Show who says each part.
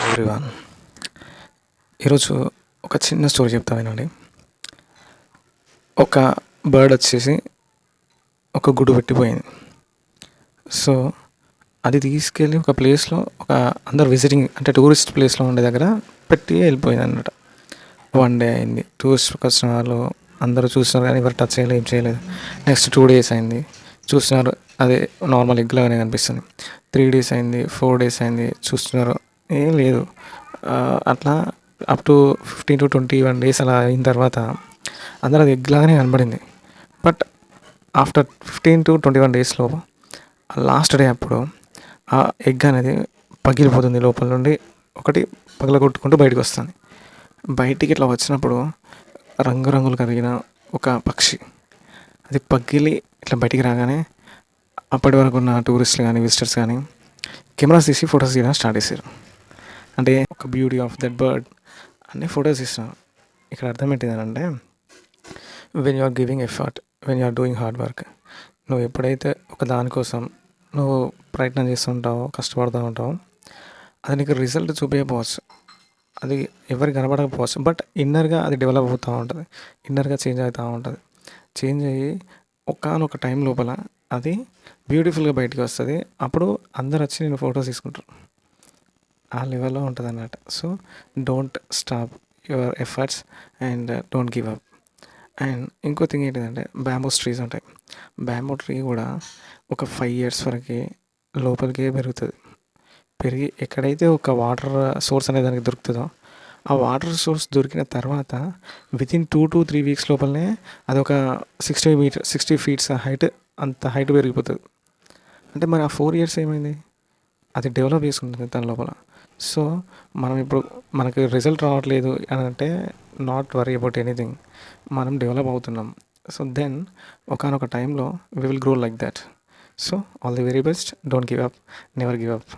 Speaker 1: Everyone. ఈరోజు ఒక చిన్న స్టోరీ చెప్తా వినండి. ఒక బర్డ్ వచ్చేసి ఒక గూడు పెట్టిపోయింది. సో అది తీసుకెళ్ళి ఒక ప్లేస్లో అందరు విజిటింగ్ అంటే టూరిస్ట్ ప్లేస్లో ఉండే దగ్గర పెట్టి వెళ్ళిపోయింది అన్నమాట. 1 డే అయింది, టూరిస్ట్ వచ్చిన వాళ్ళు అందరూ చూస్తున్నారు కానీ ఎవరు టచ్ చేయలేదు, ఏం చేయలేదు. నెక్స్ట్ 2 days అయింది, చూస్తున్నారు, అదే నార్మల్ ఎగ్ లాగానే కనిపిస్తుంది. 3 days అయింది, 4 days అయింది, చూస్తున్నారు, ఏం లేదు. అట్లా అప్ టు 15 to 21 days అలా అయిన తర్వాత అందరూ అది ఎగ్ లాగానే కనబడింది. బట్ ఆఫ్టర్ 15 to 21 daysలో లాస్ట్ డే అప్పుడు ఆ ఎగ్ అనేది పగిలిపోతుంది. లోపల నుండి ఒకటి పగలగొట్టుకుంటూ బయటకు వస్తుంది. బయటికి ఇట్లా వచ్చినప్పుడు రంగురంగులు కలిగిన ఒక పక్షి అది పగిలి ఇట్లా బయటికి రాగానే అప్పటి వరకు ఉన్న టూరిస్టులు కానీ విజిటర్స్ కానీ కెమెరాస్ తీసి ఫొటోస్ తీయడం స్టార్ట్ చేశారు. అంటే ఒక బ్యూటీ ఆఫ్ దట్ బర్డ్ అన్ని ఫొటోస్ ఇస్తున్నారు. ఇక్కడ అర్థం ఏంటిదనంటే, when you are giving effort, when you are doing hard work, నువ్వు ఎప్పుడైతే ఒక దానికోసం నువ్వు ప్రయత్నం చేస్తూ ఉంటావో, కష్టపడుతూ ఉంటావో, అది నీకు రిజల్ట్ చూపించకపోవచ్చు, అది ఎవరికి కనబడకపోవచ్చు, బట్ ఇన్నర్గా అది డెవలప్ అవుతూ ఉంటుంది, ఇన్నర్గా చేంజ్ అవుతూ ఉంటుంది. చేంజ్ అయ్యి ఒకానొక టైం లోపల అది బ్యూటిఫుల్గా బయటకు వస్తుంది. అప్పుడు అందరు వచ్చి నేను ఫొటోస్ తీసుకుంటారు. ఆ లెవెల్లో ఉంటుంది అన్నమాట. So don't stop your efforts and don't give up. And ఇంకో థింగ్ ఏంటిదంటే, బ్యాంబూ ట్రీస్ ఉంటాయి. బ్యాంబూ ట్రీ కూడా ఒక 5 years వరకు లోపలికే పెరుగుతుంది. పెరిగి ఎక్కడైతే ఒక వాటర్ సోర్స్ అనేది దానికి దొరుకుతుందో, ఆ వాటర్ సోర్స్ దొరికిన తర్వాత వితిన్ 2 to 3 weeks లోపలనే అది ఒక 60 feet హైట్, అంత హైట్ పెరిగిపోతుంది. అంటే మరి ఆ 4 years ఏమైంది? అది డెవలప్ చేసుకుంటుంది తన లోపల. సో మనం ఇప్పుడు మనకి రిజల్ట్ రావట్లేదు అని అంటే, నాట్ వరీ అబౌట్ ఎనీథింగ్, మనం డెవలప్ అవుతున్నాం. సో దెన్ ఒకానొక టైంలో we will grow like that. So all the very best. Don't give up, never give up.